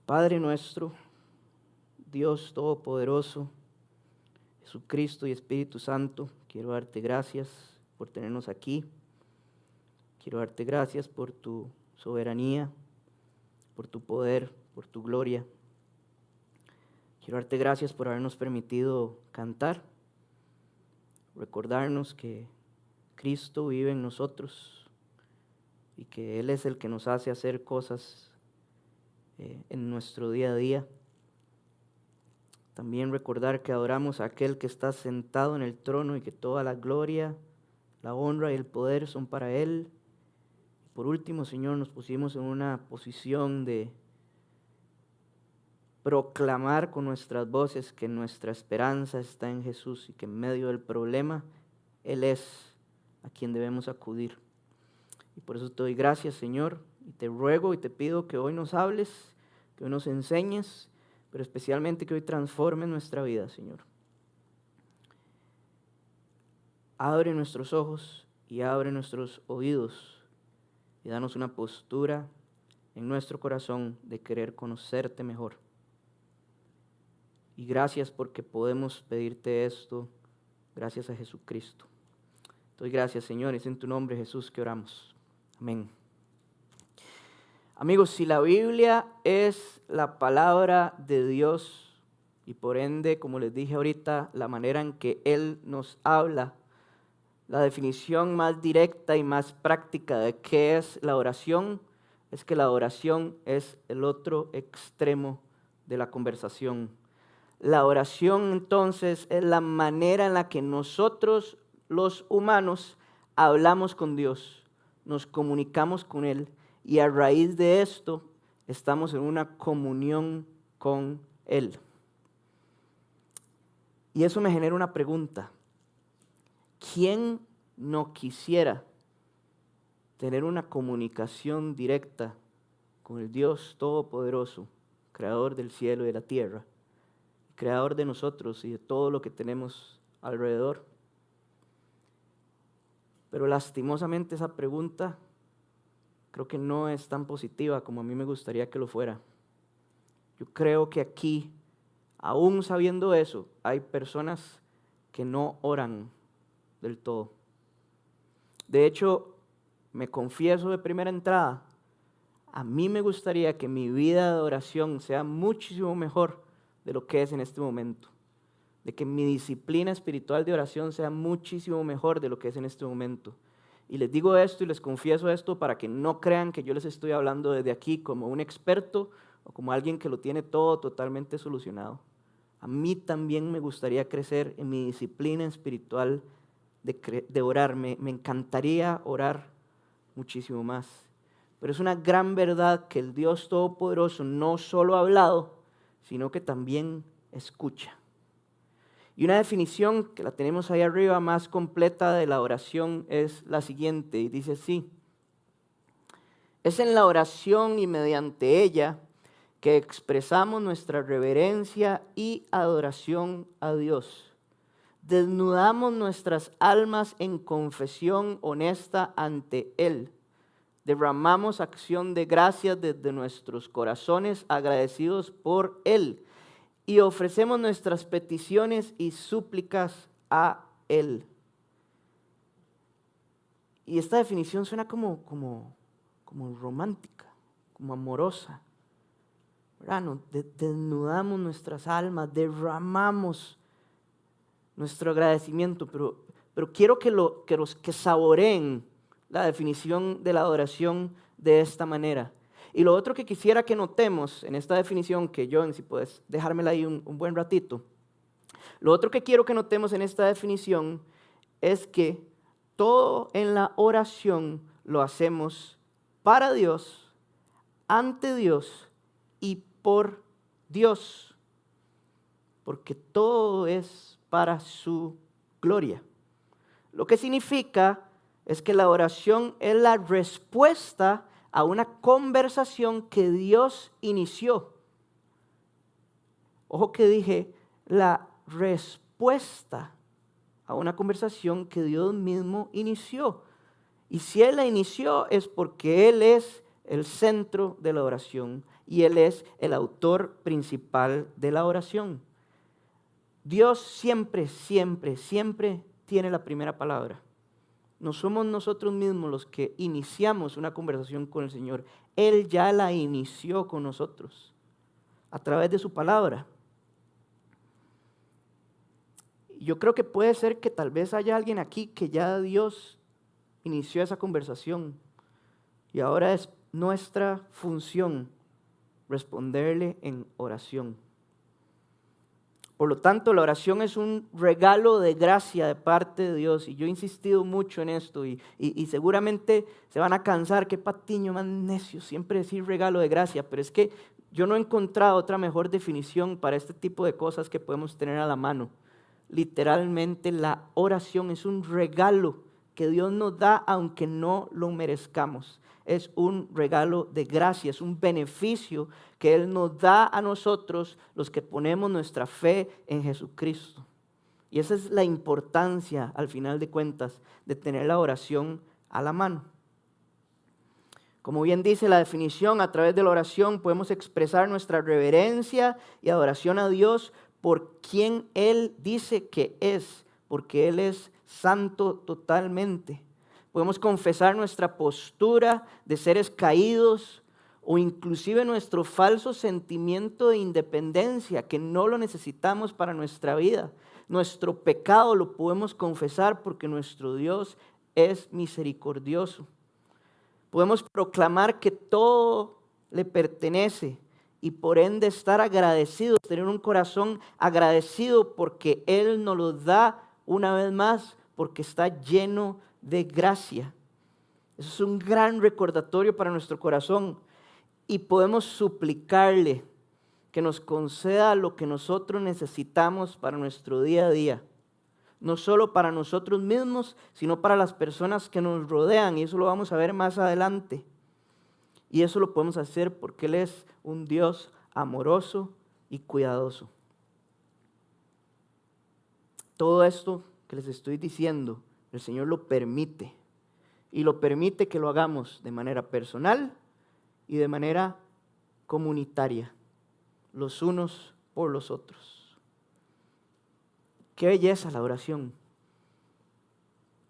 Padre nuestro, Dios Todopoderoso, Jesucristo y Espíritu Santo, quiero darte gracias por tenernos aquí. Quiero darte gracias por tu soberanía, por tu poder, por tu gloria. Quiero darte gracias por habernos permitido cantar, recordarnos que Cristo vive en nosotros y que Él es el que nos hace hacer cosas en nuestro día a día. También recordar que adoramos a aquel que está sentado en el trono y que toda la gloria, la honra y el poder son para Él. Por último, Señor, nos pusimos en una posición de proclamar con nuestras voces que nuestra esperanza está en Jesús y que en medio del problema Él es a quien debemos acudir. Y por eso te doy gracias, Señor, y te ruego y te pido que hoy nos hables, que hoy nos enseñes, pero especialmente que hoy transformes nuestra vida, Señor. Abre nuestros ojos y abre nuestros oídos y danos una postura en nuestro corazón de querer conocerte mejor. Y gracias porque podemos pedirte esto, gracias a Jesucristo. Te doy gracias, Señor, es en tu nombre, Jesús, que oramos. Amén. Amigos, si la Biblia es la palabra de Dios y por ende, como les dije ahorita, la manera en que Él nos habla, la definición más directa y más práctica de qué es la oración es que la oración es el otro extremo de la conversación. La oración entonces es la manera en la que nosotros los humanos hablamos con Dios, nos comunicamos con Él y a raíz de esto estamos en una comunión con Él. Y eso me genera una pregunta. ¿Quién no quisiera tener una comunicación directa con el Dios Todopoderoso, Creador del cielo y de la tierra, Creador de nosotros y de todo lo que tenemos alrededor? Pero lastimosamente esa pregunta creo que no es tan positiva como a mí me gustaría que lo fuera. Yo creo que aquí, aún sabiendo eso, hay personas que no oran del todo. De hecho, me confieso de primera entrada, a mí me gustaría que mi vida de oración sea muchísimo mejor de lo que es en este momento. De que mi disciplina espiritual de oración sea muchísimo mejor de lo que es en este momento. Y les digo esto y les confieso esto para que no crean que yo les estoy hablando desde aquí como un experto o como alguien que lo tiene todo totalmente solucionado. A mí también me gustaría crecer en mi disciplina espiritual de orar. Me encantaría orar muchísimo más. Pero es una gran verdad que el Dios Todopoderoso no solo ha hablado, sino que también escucha. Y una definición que la tenemos ahí arriba más completa de la oración es la siguiente, y dice así: es en la oración y mediante ella que expresamos nuestra reverencia y adoración a Dios. Desnudamos nuestras almas en confesión honesta ante Él. Derramamos acción de gracias desde nuestros corazones agradecidos por Él. Y ofrecemos nuestras peticiones y súplicas a Él. Y esta definición suena como romántica, como amorosa. ¿Verdad? Desnudamos nuestras almas, derramamos nuestro agradecimiento, pero quiero que saboreen la definición de la adoración de esta manera. Y lo otro que quisiera que notemos en esta definición, que John, si puedes dejármela ahí un buen ratito. Lo otro que quiero que notemos en esta definición es que todo en la oración lo hacemos para Dios, ante Dios y por Dios. Porque todo es para su gloria. Lo que significa es que la oración es la respuesta a una conversación que Dios inició. Ojo que dije, la respuesta a una conversación que Dios mismo inició. Y si Él la inició es porque Él es el centro de la oración. y Él es el autor principal de la oración. Dios siempre, siempre, siempre tiene la primera palabra. No somos nosotros mismos los que iniciamos una conversación con el Señor. Él ya la inició con nosotros a través de su palabra. Yo creo que puede ser que tal vez haya alguien aquí que ya Dios inició esa conversación y ahora es nuestra función responderle en oración. Por lo tanto, la oración es un regalo de gracia de parte de Dios y yo he insistido mucho en esto y seguramente se van a cansar, qué patiño más necio siempre decir regalo de gracia, pero es que yo no he encontrado otra mejor definición para este tipo de cosas que podemos tener a la mano. Literalmente la oración es un regalo que Dios nos da aunque no lo merezcamos. Es un regalo de gracia, es un beneficio que Él nos da a nosotros los que ponemos nuestra fe en Jesucristo. Y esa es la importancia, al final de cuentas, de tener la oración a la mano. Como bien dice la definición, a través de la oración podemos expresar nuestra reverencia y adoración a Dios por quien Él dice que es, porque Él es santo totalmente. Podemos confesar nuestra postura de seres caídos o inclusive nuestro falso sentimiento de independencia, que no lo necesitamos para nuestra vida. Nuestro pecado lo podemos confesar porque nuestro Dios es misericordioso. Podemos proclamar que todo le pertenece y por ende estar agradecidos, tener un corazón agradecido porque Él nos lo da una vez más, porque está lleno de gracia. Eso es un gran recordatorio para nuestro corazón y podemos suplicarle que nos conceda lo que nosotros necesitamos para nuestro día a día. No solo para nosotros mismos, sino para las personas que nos rodean, y eso lo vamos a ver más adelante. Y eso lo podemos hacer porque Él es un Dios amoroso y cuidadoso. Todo esto que les estoy diciendo, el Señor lo permite. Y lo permite que lo hagamos de manera personal y de manera comunitaria, los unos por los otros. Qué belleza la oración.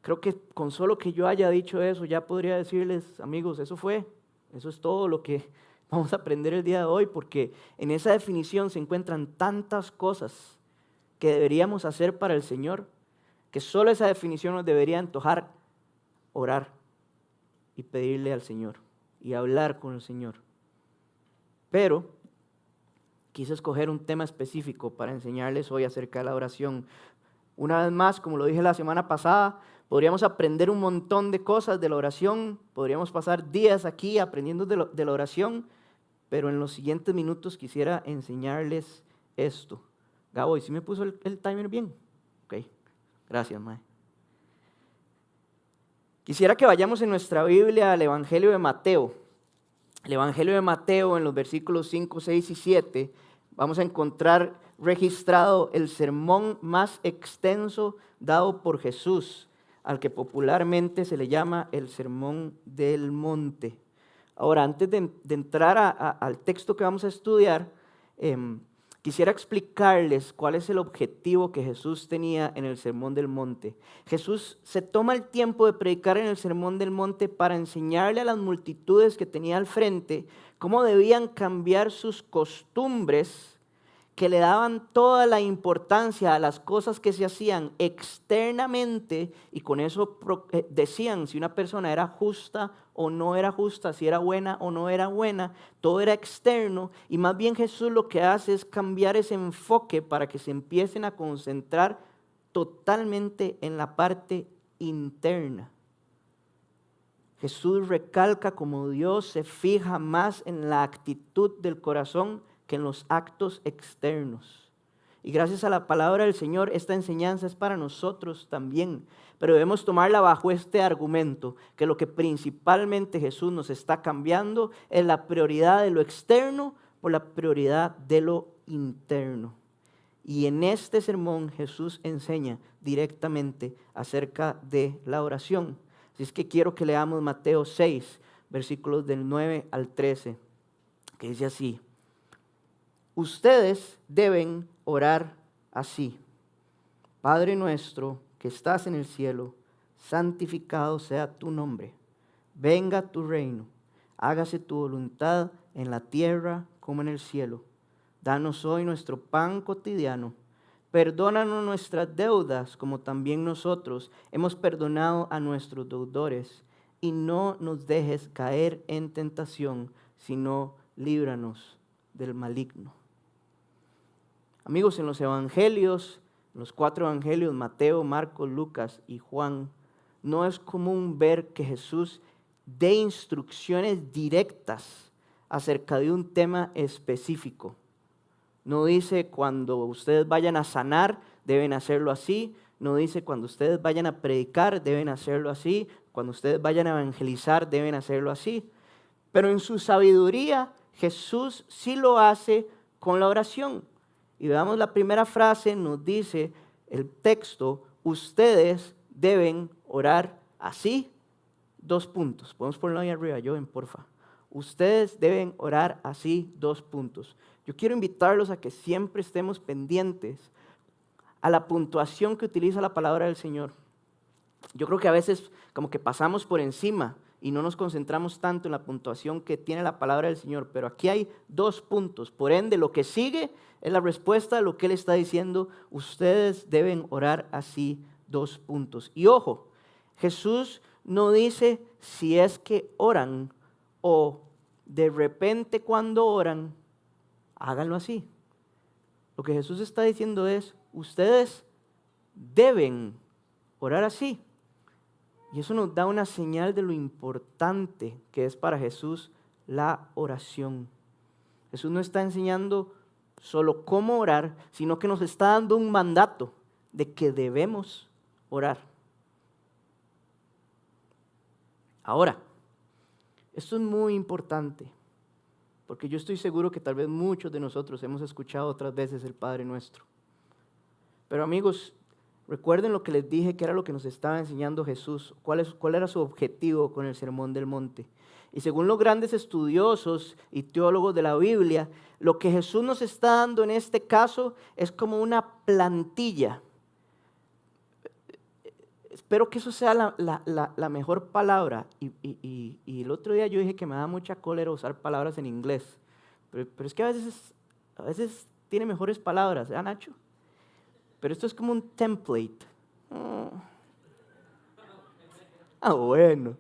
Creo que con solo que yo haya dicho eso, ya podría decirles, amigos, eso es todo lo que vamos a aprender el día de hoy, porque en esa definición se encuentran tantas cosas que deberíamos hacer para el Señor, que solo esa definición nos debería antojar orar y pedirle al Señor y hablar con el Señor. Pero quise escoger un tema específico para enseñarles hoy acerca de la oración. Una vez más, como lo dije la semana pasada, podríamos aprender un montón de cosas de la oración, podríamos pasar días aquí aprendiendo de la oración, pero en los siguientes minutos quisiera enseñarles esto. Gabo, ¿y si me puso el timer bien? Ok, gracias, mae. Quisiera que vayamos en nuestra Biblia al Evangelio de Mateo. El Evangelio de Mateo, en los versículos 5, 6 y 7, vamos a encontrar registrado el sermón más extenso dado por Jesús, al que popularmente se le llama el Sermón del Monte. Ahora, antes de entrar al texto que vamos a estudiar, quisiera explicarles cuál es el objetivo que Jesús tenía en el Sermón del Monte. Jesús se toma el tiempo de predicar en el Sermón del Monte para enseñarle a las multitudes que tenía al frente cómo debían cambiar sus costumbres, que le daban toda la importancia a las cosas que se hacían externamente, y con eso decían si una persona era justa o no era justa, si era buena o no era buena, todo era externo, y más bien Jesús lo que hace es cambiar ese enfoque para que se empiecen a concentrar totalmente en la parte interna. Jesús recalca cómo Dios se fija más en la actitud del corazón que en los actos externos. Y gracias a la palabra del Señor, esta enseñanza es para nosotros también. Pero debemos tomarla bajo este argumento, que lo que principalmente Jesús nos está cambiando es la prioridad de lo externo por la prioridad de lo interno. Y en este sermón Jesús enseña directamente acerca de la oración. Así es que quiero que leamos Mateo 6, versículos del 9 al 13. que dice así: ustedes deben orar así: Padre nuestro que estás en el cielo, santificado sea tu nombre. Venga tu reino. Hágase tu voluntad en la tierra como en el cielo. Danos hoy nuestro pan cotidiano. Perdónanos nuestras deudas como también nosotros hemos perdonado a nuestros deudores. Y no nos dejes caer en tentación, sino líbranos del maligno. Amigos, en los evangelios, los 4 evangelios, Mateo, Marcos, Lucas y Juan, no es común ver que Jesús dé instrucciones directas acerca de un tema específico. No dice cuando ustedes vayan a sanar, deben hacerlo así. No dice cuando ustedes vayan a predicar, deben hacerlo así. Cuando ustedes vayan a evangelizar, deben hacerlo así. Pero en su sabiduría, Jesús sí lo hace con la oración. Y veamos la primera frase, nos dice el texto: ustedes deben orar así. 2 puntos. Podemos ponerlo ahí arriba, Joven, porfa. Ustedes deben orar así, 2 puntos. Yo quiero invitarlos a que siempre estemos pendientes a la puntuación que utiliza la palabra del Señor. Yo creo que a veces como que pasamos por encima y no nos concentramos tanto en la puntuación que tiene la palabra del Señor, pero aquí hay 2 puntos. Por ende, lo que sigue es la respuesta a lo que Él está diciendo: ustedes deben orar así, 2 puntos. Y ojo, Jesús no dice si es que oran o de repente cuando oran, háganlo así. Lo que Jesús está diciendo es: ustedes deben orar así. Y eso nos da una señal de lo importante que es para Jesús la oración. Jesús no está enseñando solo cómo orar, sino que nos está dando un mandato de que debemos orar. Ahora, esto es muy importante, porque yo estoy seguro que tal vez muchos de nosotros hemos escuchado otras veces el Padre Nuestro. Pero amigos, recuerden lo que les dije que era lo que nos estaba enseñando Jesús, cuál era su objetivo con el Sermón del Monte. Y según los grandes estudiosos y teólogos de la Biblia, lo que Jesús nos está dando en este caso es como una plantilla. Espero que eso sea la mejor palabra. Y el otro día yo dije que me da mucha cólera usar palabras en inglés. Pero es que a veces tiene mejores palabras, ¿eh, Nacho? Pero esto es como un template. Bueno.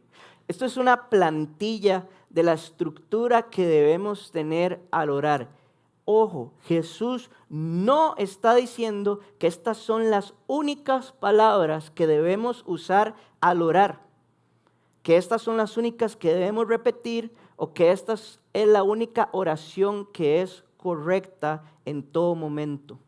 Esto es una plantilla de la estructura que debemos tener al orar. Ojo, Jesús no está diciendo que estas son las únicas palabras que debemos usar al orar, que estas son las únicas que debemos repetir o que esta es la única oración que es correcta en todo momento.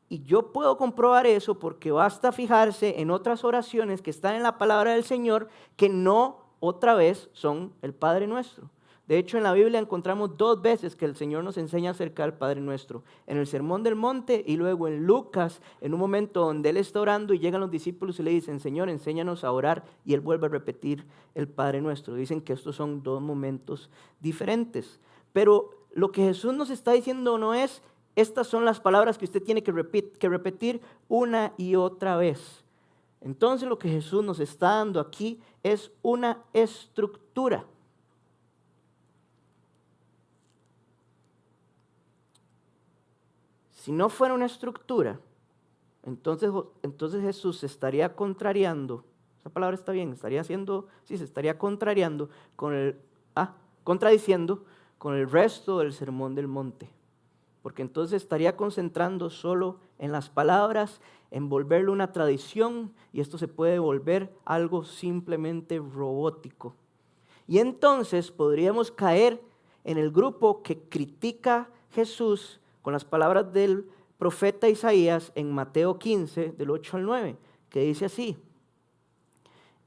Y yo puedo comprobar eso porque basta fijarse en otras oraciones que están en la palabra del Señor que no otra vez son el Padre Nuestro. De hecho, en la Biblia encontramos 2 veces que el Señor nos enseña acerca del Padre Nuestro. En el Sermón del Monte y luego en Lucas, en un momento donde Él está orando y llegan los discípulos y le dicen: Señor, enséñanos a orar. Y Él vuelve a repetir el Padre Nuestro. Dicen que estos son 2 momentos diferentes. Pero lo que Jesús nos está diciendo no es: estas son las palabras que usted tiene que repetir una y otra vez. Entonces lo que Jesús nos está dando aquí es una estructura. Si no fuera una estructura, entonces Jesús se estaría contrariando. Esa palabra está bien, se estaría contrariando contradiciendo con el resto del Sermón del Monte. Porque entonces estaría concentrando solo en las palabras, en volverlo una tradición, y esto se puede volver algo simplemente robótico. Y entonces podríamos caer en el grupo que critica a Jesús con las palabras del profeta Isaías en Mateo 15, del 8 al 9, que dice así: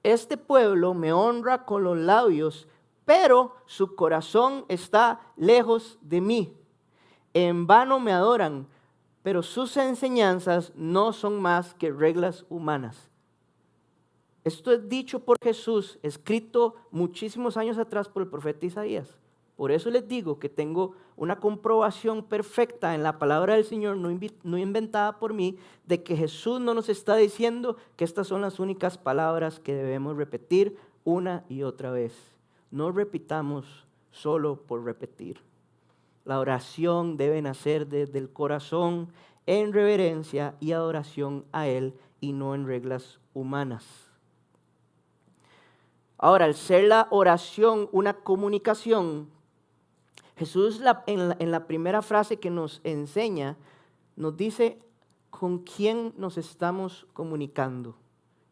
este pueblo me honra con los labios, pero su corazón está lejos de mí. En vano me adoran, pero sus enseñanzas no son más que reglas humanas. Esto es dicho por Jesús, escrito muchísimos años atrás por el profeta Isaías. Por eso les digo que tengo una comprobación perfecta en la palabra del Señor, no inventada por mí, de que Jesús no nos está diciendo que estas son las únicas palabras que debemos repetir una y otra vez. No repitamos solo por repetir. La oración debe nacer desde el corazón en reverencia y adoración a Él y no en reglas humanas. Ahora, al ser la oración una comunicación, Jesús en la primera frase que nos enseña, nos dice con quién nos estamos comunicando.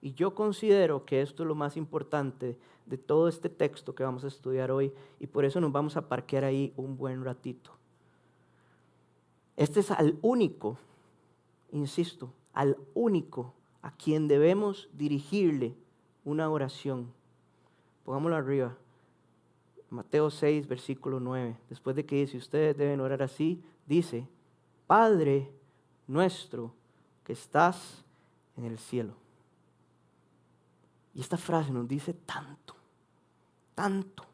Y yo considero que esto es lo más importante de todo este texto que vamos a estudiar hoy, y por eso nos vamos a parquear ahí un buen ratito. Este es al único, insisto, al único a quien debemos dirigirle una oración. Pongámoslo arriba. Mateo 6, versículo 9. Después de que dice, ustedes deben orar así, dice, Padre nuestro que estás en el cielo. Y esta frase nos dice tanto, tanto.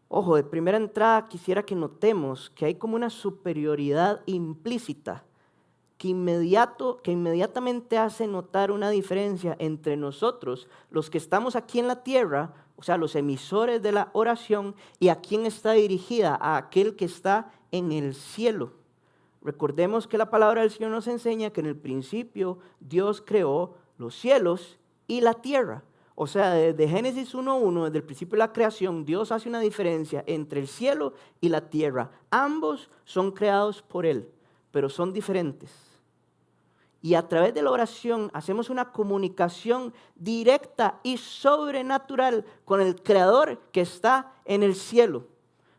Ojo, de primera entrada quisiera que notemos que hay como una superioridad implícita que inmediatamente hace notar una diferencia entre nosotros, los que estamos aquí en la tierra, o sea, los emisores de la oración, y a quién está dirigida, a aquel que está en el cielo. Recordemos que la palabra del Señor nos enseña que en el principio Dios creó los cielos y la tierra. O sea, desde Génesis 1:1, desde el principio de la creación, Dios hace una diferencia entre el cielo y la tierra. Ambos son creados por Él, pero son diferentes. Y a través de la oración hacemos una comunicación directa y sobrenatural con el Creador que está en el cielo.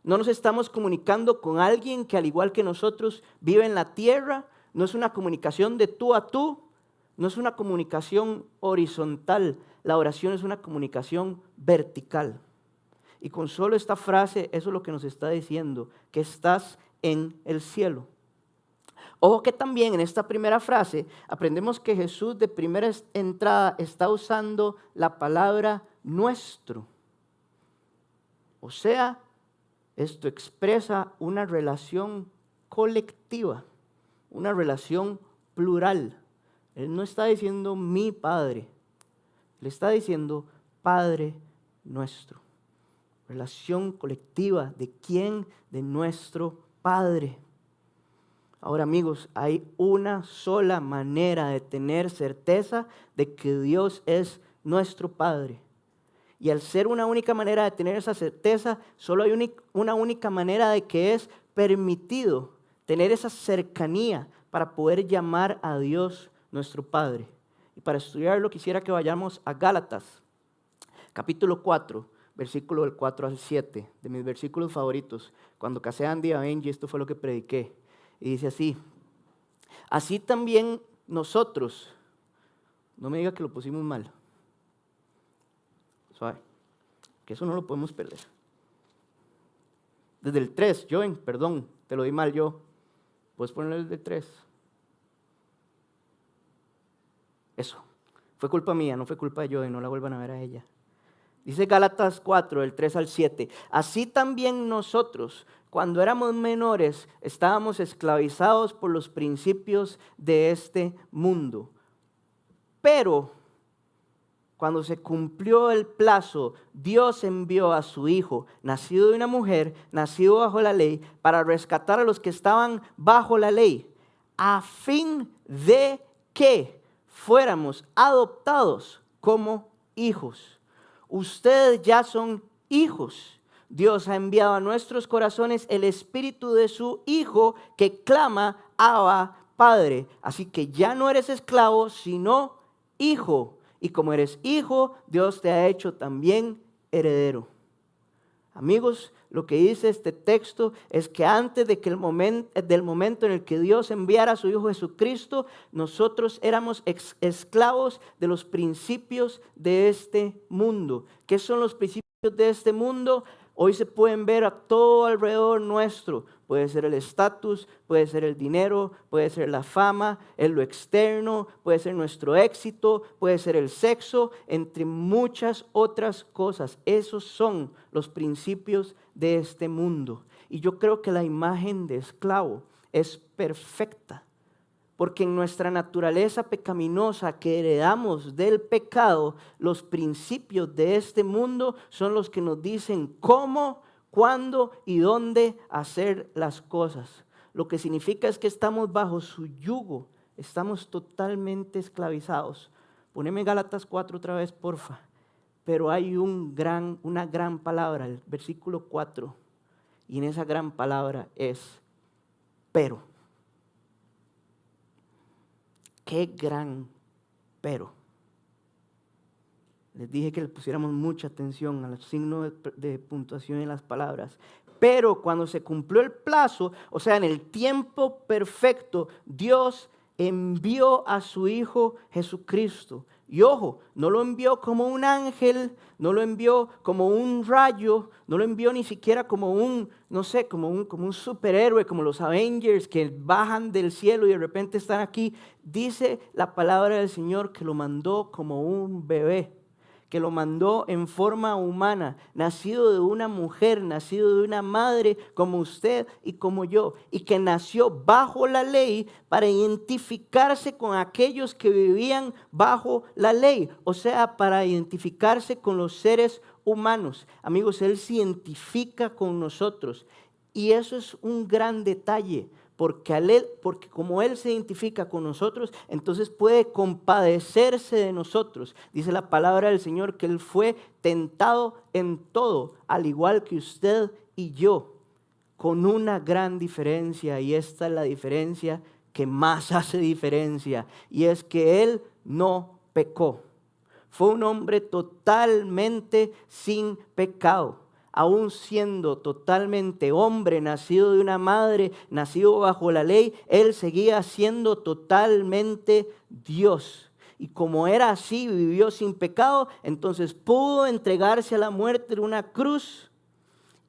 No nos estamos comunicando con alguien que al igual que nosotros vive en la tierra. No es una comunicación de tú a tú. No es una comunicación horizontal. La oración es una comunicación vertical. Y con solo esta frase, eso es lo que nos está diciendo, que estás en el cielo. Ojo que también en esta primera frase aprendemos que Jesús de primera entrada está usando la palabra nuestro. O sea, esto expresa una relación colectiva, una relación plural. Él no está diciendo mi Padre, le está diciendo Padre nuestro. Relación colectiva, ¿de quién? De nuestro Padre. Ahora, amigos, hay una sola manera de tener certeza de que Dios es nuestro Padre. Y al ser una única manera de tener esa certeza, solo hay una única manera de que es permitido tener esa cercanía para poder llamar a Dios nuestro Padre. Y para estudiarlo quisiera que vayamos a Gálatas, capítulo 4, versículo del 4 al 7, de mis versículos favoritos. Cuando casé a Andy y a Benji, esto fue lo que prediqué. Y dice así, así también nosotros, no me diga que lo pusimos mal, suave, que eso no lo podemos perder. Desde el 3, Joven, perdón, te lo di mal yo, puedes ponerlo desde el 3. Eso, fue culpa mía, no fue culpa de Joven, no la vuelvan a ver a ella. Dice Gálatas 4, del 3 al 7, así también nosotros, cuando éramos menores, estábamos esclavizados por los principios de este mundo. Pero cuando se cumplió el plazo, Dios envió a su Hijo, nacido de una mujer, nacido bajo la ley, para rescatar a los que estaban bajo la ley, a fin de que fuéramos adoptados como hijos. Ustedes ya son hijos. Dios ha enviado a nuestros corazones el espíritu de su Hijo que clama, Abba, Padre. Así que ya no eres esclavo, sino hijo. Y como eres hijo, Dios te ha hecho también heredero. Amigos, lo que dice este texto es que antes de que del momento en el que Dios enviara a su Hijo Jesucristo, nosotros éramos esclavos de los principios de este mundo. ¿Qué son los principios de este mundo? Hoy se pueden ver a todo alrededor nuestro. Puede ser el estatus, puede ser el dinero, puede ser la fama, lo externo, puede ser nuestro éxito, puede ser el sexo, entre muchas otras cosas. Esos son los principios de este mundo. Y yo creo que la imagen de esclavo es perfecta. Porque en nuestra naturaleza pecaminosa que heredamos del pecado, los principios de este mundo son los que nos dicen cómo, cuándo y dónde hacer las cosas. Lo que significa es que estamos bajo su yugo, estamos totalmente esclavizados. Poneme Gálatas 4 otra vez, porfa. Pero hay una gran palabra, el versículo 4, y en esa gran palabra es pero. ¡Qué gran pero! Les dije que le pusiéramos mucha atención al signo de puntuación en las palabras. Pero cuando se cumplió el plazo, o sea, en el tiempo perfecto, Dios envió a su Hijo Jesucristo. Y ojo, no lo envió como un ángel, no lo envió como un rayo, no lo envió ni siquiera como un, no sé, como un superhéroe, como los Avengers que bajan del cielo y de repente están aquí. Dice la palabra del Señor que lo mandó como un bebé, que lo mandó en forma humana, nacido de una mujer, nacido de una madre como usted y como yo, y que nació bajo la ley para identificarse con aquellos que vivían bajo la ley, o sea, para identificarse con los seres humanos. Amigos, Él se identifica con nosotros y eso es un gran detalle. Porque como Él se identifica con nosotros, entonces puede compadecerse de nosotros. Dice la palabra del Señor que Él fue tentado en todo, al igual que usted y yo, con una gran diferencia, y esta es la diferencia que más hace diferencia, y es que Él no pecó. Fue un hombre totalmente sin pecado. Aún siendo totalmente hombre, nacido de una madre, nacido bajo la ley, Él seguía siendo totalmente Dios. Y como era así, vivió sin pecado, entonces pudo entregarse a la muerte en una cruz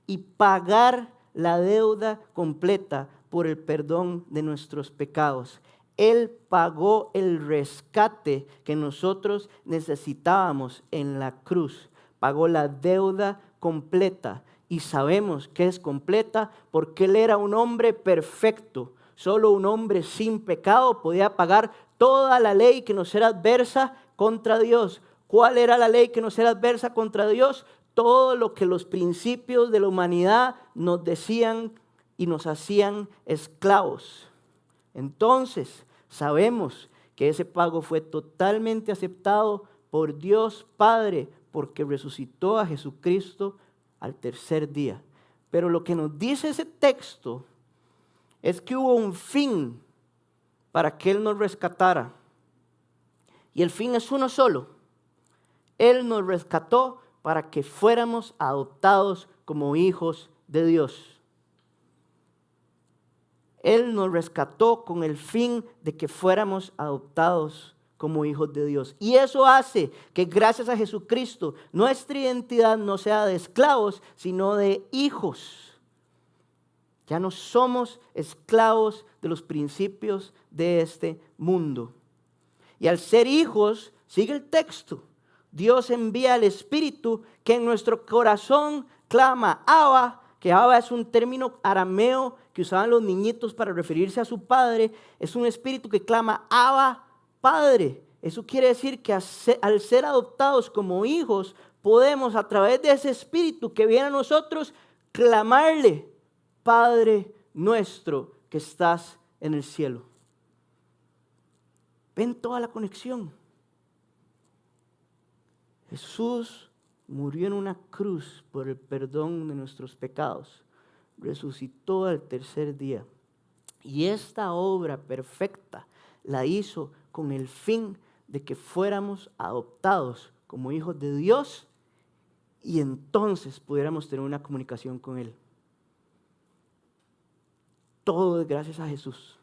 y pagar la deuda completa por el perdón de nuestros pecados. Él pagó el rescate que nosotros necesitábamos en la cruz. Pagó la deuda completa. Y sabemos que es completa porque Él era un hombre perfecto. Solo un hombre sin pecado podía pagar toda la ley que nos era adversa contra Dios. ¿Cuál era la ley que nos era adversa contra Dios? Todo lo que los principios de la humanidad nos decían y nos hacían esclavos. Entonces, sabemos que ese pago fue totalmente aceptado por Dios Padre, porque resucitó a Jesucristo al tercer día. Pero lo que nos dice ese texto es que hubo un fin para que Él nos rescatara. Y el fin es uno solo. Él nos rescató para que fuéramos adoptados como hijos de Dios. Él nos rescató con el fin de que fuéramos adoptados como hijos de Dios. Y eso hace que gracias a Jesucristo nuestra identidad no sea de esclavos, sino de hijos. Ya no somos esclavos de los principios de este mundo. Y al ser hijos, sigue el texto, Dios envía el Espíritu que en nuestro corazón clama, Abba, que Abba es un término arameo que usaban los niñitos para referirse a su padre. Es un espíritu que clama, Abba, Padre. Eso quiere decir que al ser adoptados como hijos, podemos a través de ese espíritu que viene a nosotros, clamarle, Padre nuestro que estás en el cielo. ¿Ven toda la conexión? Jesús murió en una cruz por el perdón de nuestros pecados. Resucitó al tercer día. Y esta obra perfecta la hizo con el fin de que fuéramos adoptados como hijos de Dios y entonces pudiéramos tener una comunicación con Él. Todo es gracias a Jesús.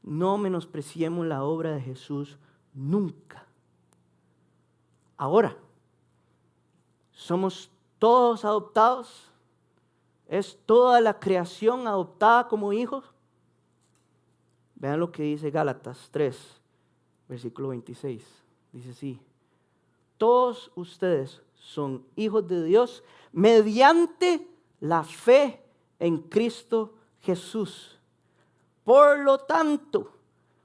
No menospreciemos la obra de Jesús nunca. Ahora, somos todos adoptados. Es toda la creación adoptada como hijos. Vean lo que dice Gálatas 3, versículo 26. Dice así: todos ustedes son hijos de Dios mediante la fe en Cristo Jesús. Por lo tanto,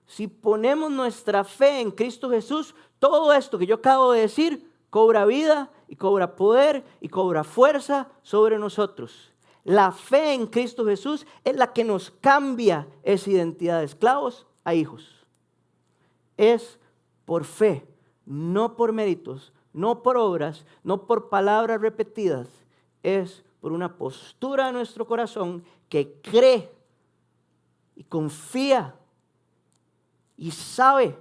si ponemos nuestra fe en Cristo Jesús, todo esto que yo acabo de decir cobra vida y cobra poder y cobra fuerza sobre nosotros. La fe en Cristo Jesús es la que nos cambia esa identidad de esclavos a hijos. Es por fe, no por méritos, no por obras, no por palabras repetidas. Es por una postura de nuestro corazón que cree y confía y sabe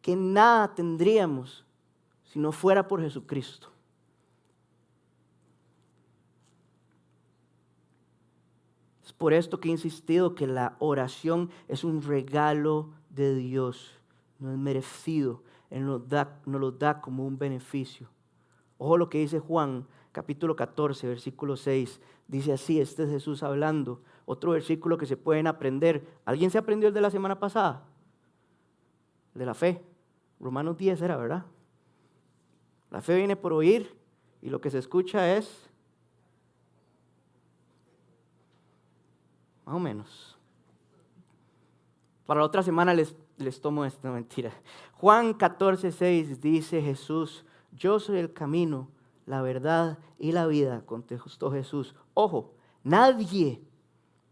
que nada tendríamos si no fuera por Jesucristo. Es por esto que he insistido que la oración es un regalo de Dios, no es merecido, Él nos lo da como un beneficio. Ojo lo que dice Juan, capítulo 14, versículo 6, dice así, este es Jesús hablando. Otro versículo que se pueden aprender. ¿Alguien se aprendió el de la semana pasada? El de la fe. Romanos 10 era, ¿verdad? La fe viene por oír y lo que se escucha es más o menos. Para la otra semana les tomo esta mentira. Juan 14, 6 dice Jesús: yo soy el camino, la verdad y la vida, contestó Jesús. Ojo, nadie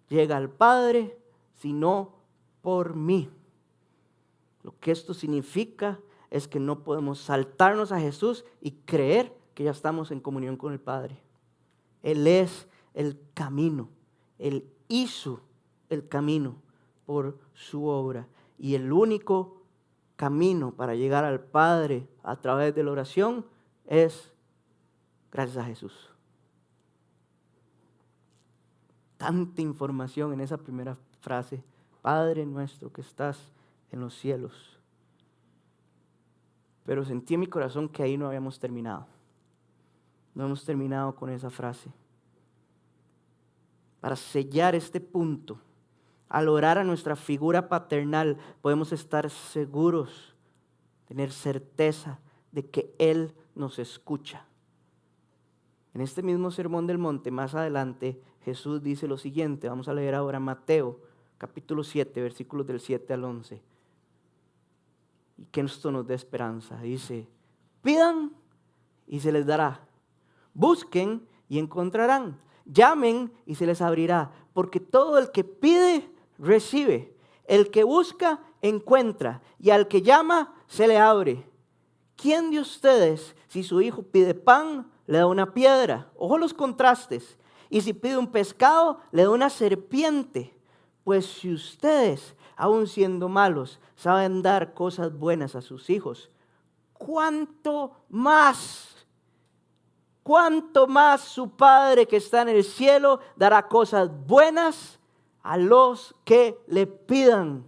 llega al Padre sino por mí. Lo que esto significa es que no podemos saltarnos a Jesús y creer que ya estamos en comunión con el Padre. Él es el camino. Él hizo el camino por su obra. Y el único camino para llegar al Padre a través de la oración es gracias a Jesús. Tanta información en esa primera frase. Padre nuestro que estás en los cielos. Pero sentí en mi corazón que ahí no habíamos terminado. No hemos terminado con esa frase. Para sellar este punto, al orar a nuestra figura paternal, podemos estar seguros, tener certeza de que Él nos escucha. En este mismo Sermón del Monte, más adelante, Jesús dice lo siguiente. Vamos a leer ahora Mateo, capítulo 7, versículos del 7 al 11. Y que esto nos dé esperanza. Dice: pidan y se les dará. Busquen y encontrarán. Llamen y se les abrirá. Porque todo el que pide, recibe. El que busca, encuentra. Y al que llama, se le abre. ¿Quién de ustedes, si su hijo pide pan, le da una piedra? Ojo los contrastes. Y si pide un pescado, le da una serpiente. Pues si ustedes, aun siendo malos, saben dar cosas buenas a sus hijos, ¿cuánto más su Padre que está en el cielo dará cosas buenas a los que le pidan?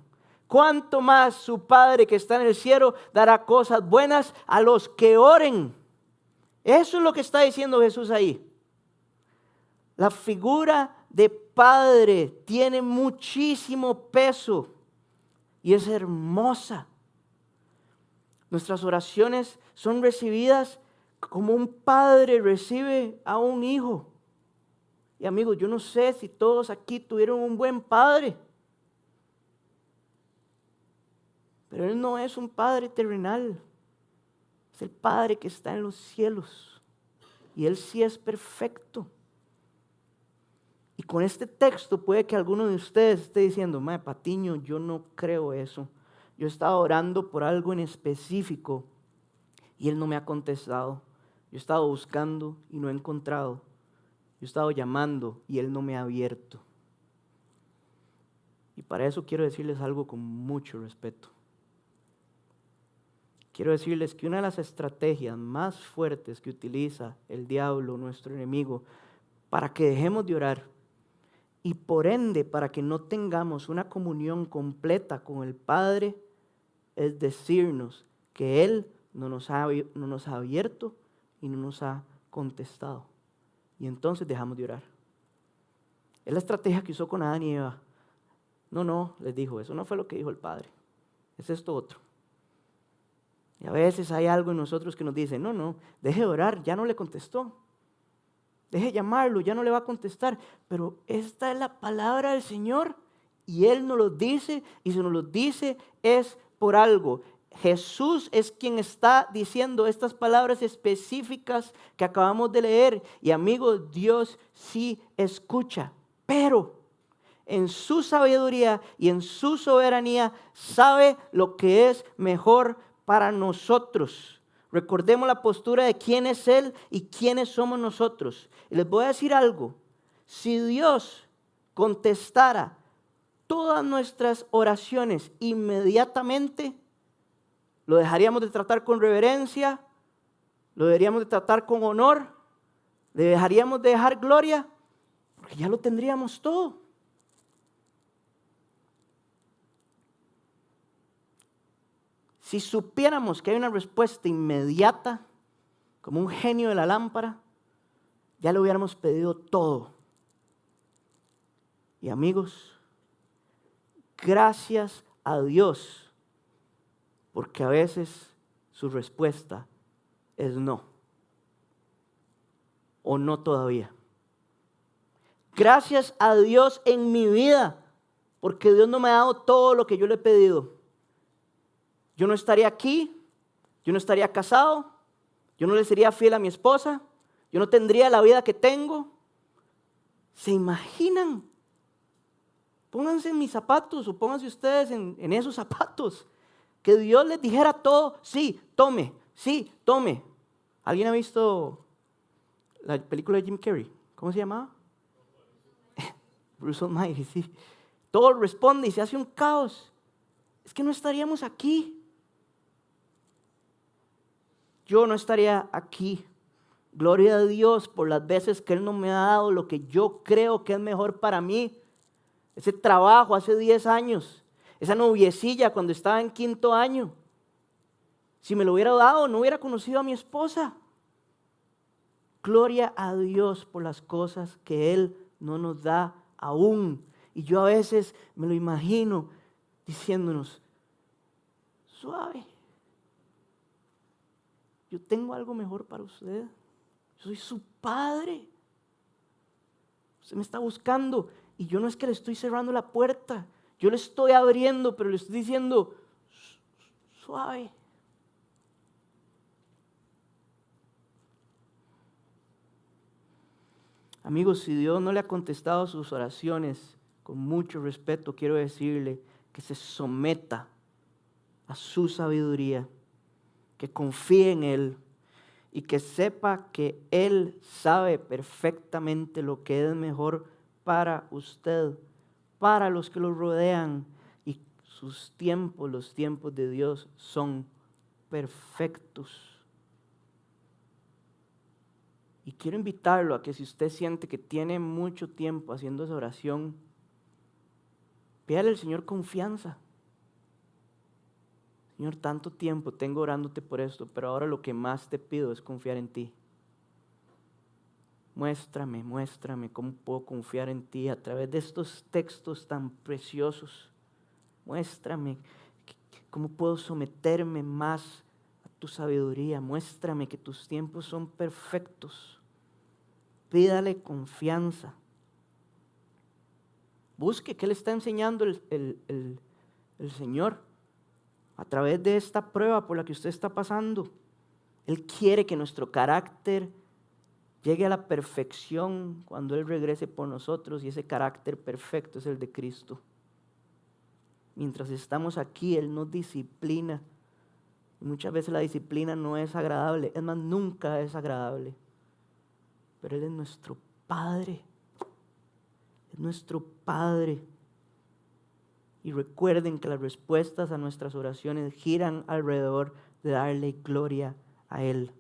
¿Cuánto más su Padre que está en el cielo dará cosas buenas a los que oren? Eso es lo que está diciendo Jesús ahí. La figura de Padre tiene muchísimo peso y es hermosa. Nuestras oraciones son recibidas como un padre recibe a un hijo. Y amigos, yo no sé si todos aquí tuvieron un buen padre, pero Él no es un padre terrenal, es el Padre que está en los cielos y Él sí es perfecto. Y con este texto puede que alguno de ustedes esté diciendo: mae Patiño, yo no creo eso. Yo estaba orando por algo en específico y Él no me ha contestado. Yo he estado buscando y no he encontrado. Yo he estado llamando y Él no me ha abierto. Y para eso quiero decirles algo con mucho respeto. Quiero decirles que una de las estrategias más fuertes que utiliza el diablo, nuestro enemigo, para que dejemos de orar y por ende para que no tengamos una comunión completa con el Padre, es decirnos que Él no nos ha abierto y no nos ha contestado. Y entonces dejamos de orar. Es la estrategia que usó con Adán y Eva. No, les dijo, eso no fue lo que dijo el Padre. Es esto otro. Y a veces hay algo en nosotros que nos dice, no, deje de orar, ya no le contestó. Deje de llamarlo, ya no le va a contestar. Pero esta es la palabra del Señor y Él nos lo dice, y si nos lo dice es por algo. Jesús es quien está diciendo estas palabras específicas que acabamos de leer. Y amigos, Dios sí escucha, pero en su sabiduría y en su soberanía sabe lo que es mejor para nosotros. Recordemos la postura de quién es Él y quiénes somos nosotros. Y les voy a decir algo. Si Dios contestara todas nuestras oraciones inmediatamente, lo dejaríamos de tratar con reverencia, lo deberíamos de tratar con honor, le dejaríamos de dejar gloria, porque ya lo tendríamos todo. Si supiéramos que hay una respuesta inmediata, como un genio de la lámpara, ya le hubiéramos pedido todo. Y amigos, gracias a Dios, porque a veces su respuesta es no, o no todavía. Gracias a Dios en mi vida, porque Dios no me ha dado todo lo que yo le he pedido. Yo no estaría aquí, yo no estaría casado, yo no le sería fiel a mi esposa, yo no tendría la vida que tengo. ¿Se imaginan? Pónganse en mis zapatos o pónganse ustedes en esos zapatos. Que Dios les dijera todo, sí, tome. ¿Alguien ha visto la película de Jim Carrey? ¿Cómo se llamaba? Bruce Almighty, sí. Todo responde y se hace un caos. Es que no estaríamos aquí. Yo no estaría aquí. Gloria a Dios por las veces que Él no me ha dado lo que yo creo que es mejor para mí. Ese trabajo hace 10 años. Esa noviecilla cuando estaba en 5º año. Si me lo hubiera dado, no hubiera conocido a mi esposa. Gloria a Dios por las cosas que Él no nos da aún. Y yo a veces me lo imagino diciéndonos, suave. Yo tengo algo mejor para usted. Yo soy su padre. Usted me está buscando y yo no es que le estoy cerrando la puerta. Yo le estoy abriendo, pero le estoy diciendo, suave. Amigos, si Dios no le ha contestado sus oraciones, con mucho respeto quiero decirle que se someta a su sabiduría, que confíe en Él y que sepa que Él sabe perfectamente lo que es mejor para usted, para los que lo rodean, y sus tiempos, los tiempos de Dios son perfectos. Y quiero invitarlo a que si usted siente que tiene mucho tiempo haciendo esa oración, pídale al Señor confianza. Señor, tanto tiempo tengo orándote por esto, pero ahora lo que más te pido es confiar en ti. Muéstrame cómo puedo confiar en ti a través de estos textos tan preciosos. Muéstrame cómo puedo someterme más a tu sabiduría. Muéstrame que tus tiempos son perfectos. Pídale confianza. Busque qué le está enseñando el Señor a través de esta prueba por la que usted está pasando. Él quiere que nuestro carácter llegue a la perfección cuando Él regrese por nosotros, y ese carácter perfecto es el de Cristo. Mientras estamos aquí, Él nos disciplina. Y muchas veces la disciplina no es agradable, es más, nunca es agradable. Pero Él es nuestro Padre. Es nuestro Padre. Y recuerden que las respuestas a nuestras oraciones giran alrededor de darle gloria a Él.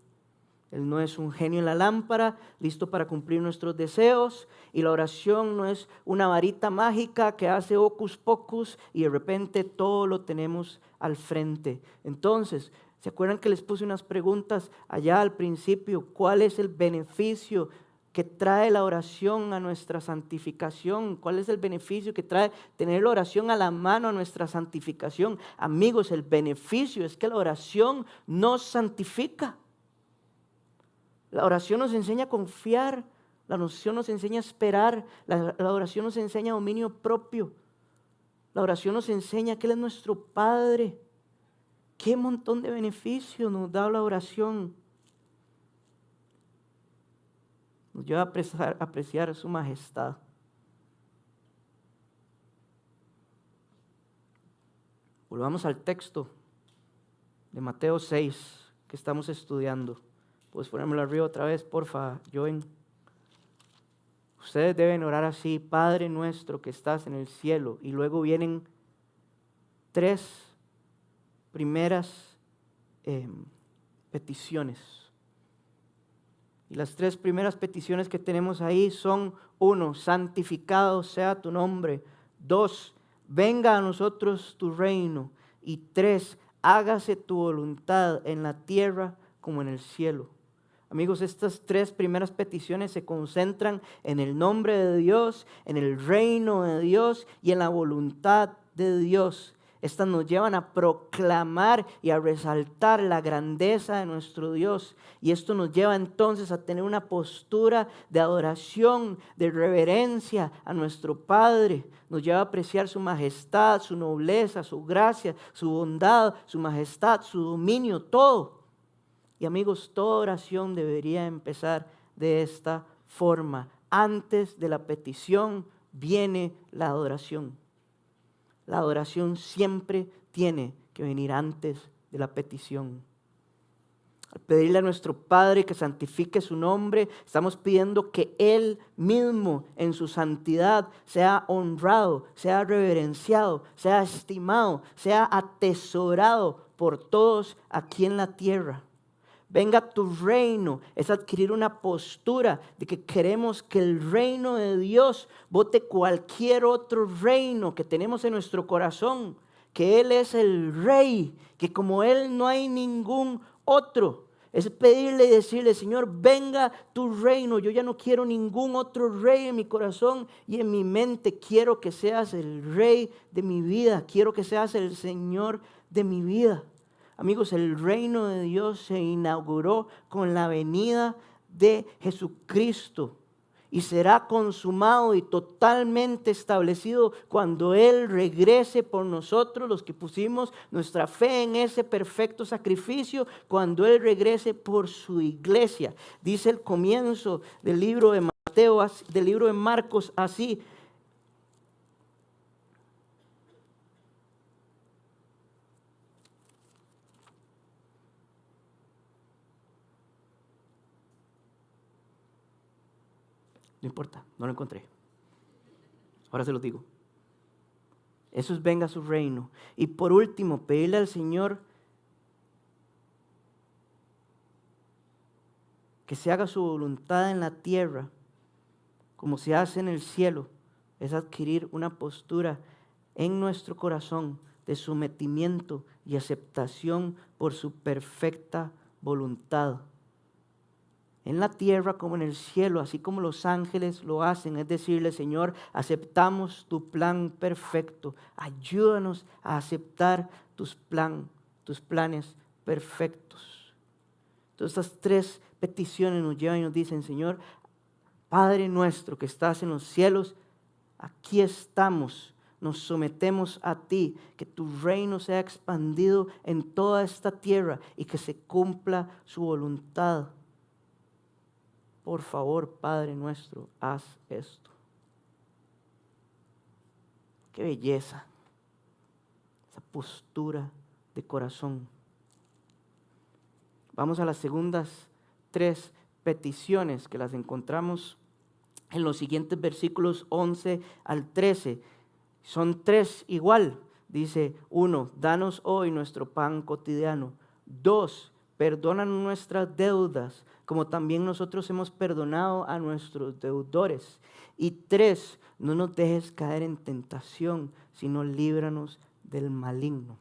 Él no es un genio en la lámpara, listo para cumplir nuestros deseos. Y la oración no es una varita mágica que hace hocus pocus y de repente todo lo tenemos al frente. Entonces, ¿Se acuerdan que les puse unas preguntas allá al principio? ¿Cuál es el beneficio que trae la oración a nuestra santificación? ¿Cuál es el beneficio que trae tener la oración a la mano a nuestra santificación? Amigos, el beneficio es que la oración nos santifica. La oración nos enseña a confiar, la oración nos enseña a esperar, la oración nos enseña dominio propio. La oración nos enseña que Él es nuestro Padre. Qué montón de beneficios nos da la oración. Nos lleva a apreciar su majestad. Volvamos al texto de Mateo 6 que estamos estudiando. Puedes ponérmelo arriba otra vez, porfa, Joen. Ustedes deben orar así: Padre nuestro que estás en el cielo. Y luego vienen 3 primeras peticiones. Y las 3 primeras peticiones que tenemos ahí son: 1, santificado sea tu nombre; 2, venga a nosotros tu reino; y 3, hágase tu voluntad en la tierra como en el cielo. Amigos, estas 3 primeras peticiones se concentran en el nombre de Dios, en el reino de Dios y en la voluntad de Dios. Estas nos llevan a proclamar y a resaltar la grandeza de nuestro Dios. Y esto nos lleva entonces a tener una postura de adoración, de reverencia a nuestro Padre. Nos lleva a apreciar su majestad, su nobleza, su gracia, su bondad, su majestad, su dominio, todo. Y amigos, toda oración debería empezar de esta forma. Antes de la petición viene la adoración. La adoración siempre tiene que venir antes de la petición. Al pedirle a nuestro Padre que santifique su nombre, estamos pidiendo que Él mismo en su santidad sea honrado, sea reverenciado, sea estimado, sea atesorado por todos aquí en la tierra. Venga tu reino, es adquirir una postura de que queremos que el reino de Dios bote cualquier otro reino que tenemos en nuestro corazón, que Él es el Rey, que como Él no hay ningún otro. Es pedirle y decirle: Señor, venga tu reino, yo ya no quiero ningún otro rey en mi corazón y en mi mente. Quiero que seas el Rey de mi vida, quiero que seas el Señor de mi vida. Amigos, el reino de Dios se inauguró con la venida de Jesucristo y será consumado y totalmente establecido cuando Él regrese por nosotros, los que pusimos nuestra fe en ese perfecto sacrificio, cuando Él regrese por su iglesia. Dice el comienzo del libro de Mateo, del libro de Marcos, así: no importa, no lo encontré. Ahora se los digo. Eso es: venga a su reino. Y por último, pedirle al Señor que se haga su voluntad en la tierra como se hace en el cielo. Es adquirir una postura en nuestro corazón de sometimiento y aceptación por su perfecta voluntad. En la tierra como en el cielo, así como los ángeles lo hacen, es decirle: Señor, aceptamos tu plan perfecto. Ayúdanos a aceptar tus planes perfectos. Entonces, estas 3 peticiones nos llevan y nos dicen: Señor, Padre nuestro que estás en los cielos, aquí estamos. Nos sometemos a ti, que tu reino sea expandido en toda esta tierra y que se cumpla su voluntad. Por favor, Padre nuestro, haz esto. Qué belleza, esa postura de corazón. Vamos a las segundas 3 peticiones que las encontramos en los siguientes versículos 11 al 13. Son 3 igual. Dice: 1, danos hoy nuestro pan cotidiano. 2, perdona nuestras deudas, como también nosotros hemos perdonado a nuestros deudores. Y 3, no nos dejes caer en tentación, sino líbranos del maligno.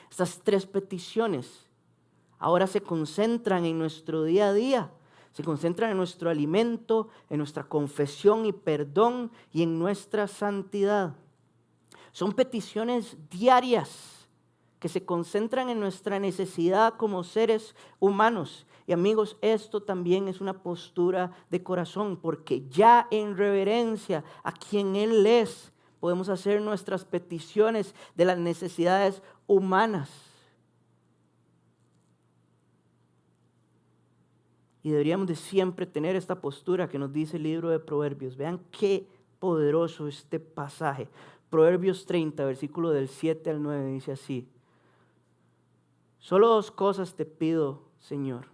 Estas 3 peticiones ahora se concentran en nuestro día a día. Se concentran en nuestro alimento, en nuestra confesión y perdón y en nuestra santidad. Son peticiones diarias que se concentran en nuestra necesidad como seres humanos. Y amigos, esto también es una postura de corazón, porque ya en reverencia a quien Él es, podemos hacer nuestras peticiones de las necesidades humanas. Y deberíamos de siempre tener esta postura que nos dice el libro de Proverbios. Vean qué poderoso este pasaje. Proverbios 30, versículo del 7 al 9, dice así: solo 2 cosas te pido, Señor,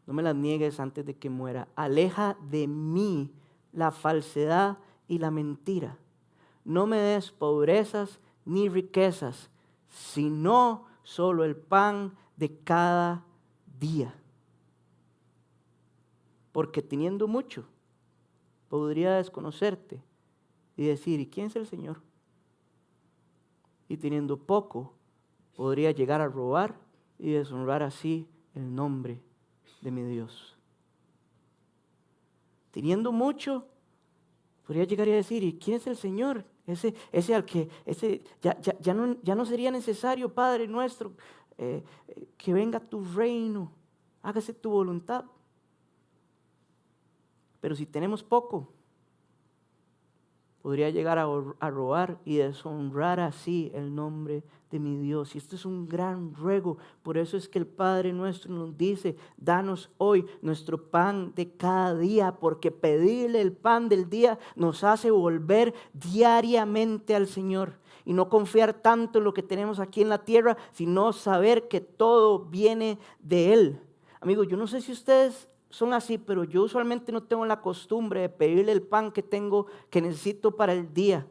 no me las niegues antes de que muera. Aleja de mí la falsedad y la mentira. No me des pobrezas ni riquezas, sino solo el pan de cada día. Porque teniendo mucho, podría desconocerte y decir, ¿y quién es el Señor? Y teniendo poco, podría llegar a robar y deshonrar así el nombre de mi Dios. Teniendo mucho, podría llegar a decir, ¿y quién es el Señor? Ese al que, ya no sería necesario, Padre nuestro, que venga tu reino, hágase tu voluntad. Pero si tenemos poco, podría llegar a robar y deshonrar así el nombre de mi Dios. Y esto es un gran ruego. Por eso es que el Padre nuestro nos dice, danos hoy nuestro pan de cada día, porque pedirle el pan del día nos hace volver diariamente al Señor. Y no confiar tanto en lo que tenemos aquí en la tierra, sino saber que todo viene de Él. Amigos, yo no sé si ustedes son así, pero yo usualmente no tengo la costumbre de pedirle el pan que necesito para el día,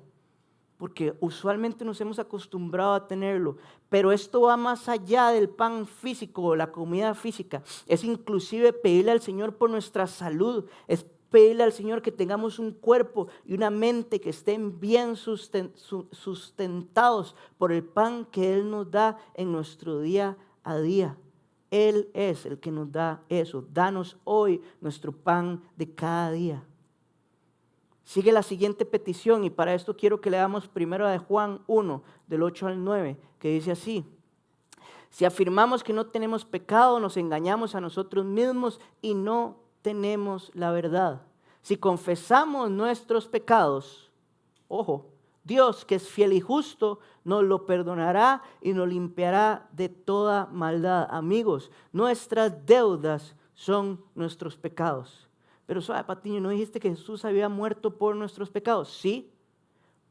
porque usualmente nos hemos acostumbrado a tenerlo. Pero esto va más allá del pan físico o la comida física. Es inclusive pedirle al Señor por nuestra salud. Es pedirle al Señor que tengamos un cuerpo y una mente que estén bien sustentados por el pan que Él nos da en nuestro día a día. Él es el que nos da eso. Danos hoy nuestro pan de cada día. Sigue la siguiente petición y para esto quiero que leamos primero de Juan 1, del 8 al 9, que dice así: si afirmamos que no tenemos pecado, nos engañamos a nosotros mismos y no tenemos la verdad. Si confesamos nuestros pecados, ojo, Dios, que es fiel y justo, nos lo perdonará y nos limpiará de toda maldad. Amigos, nuestras deudas son nuestros pecados. Pero suave, Patiño, ¿no dijiste que Jesús había muerto por nuestros pecados? Sí,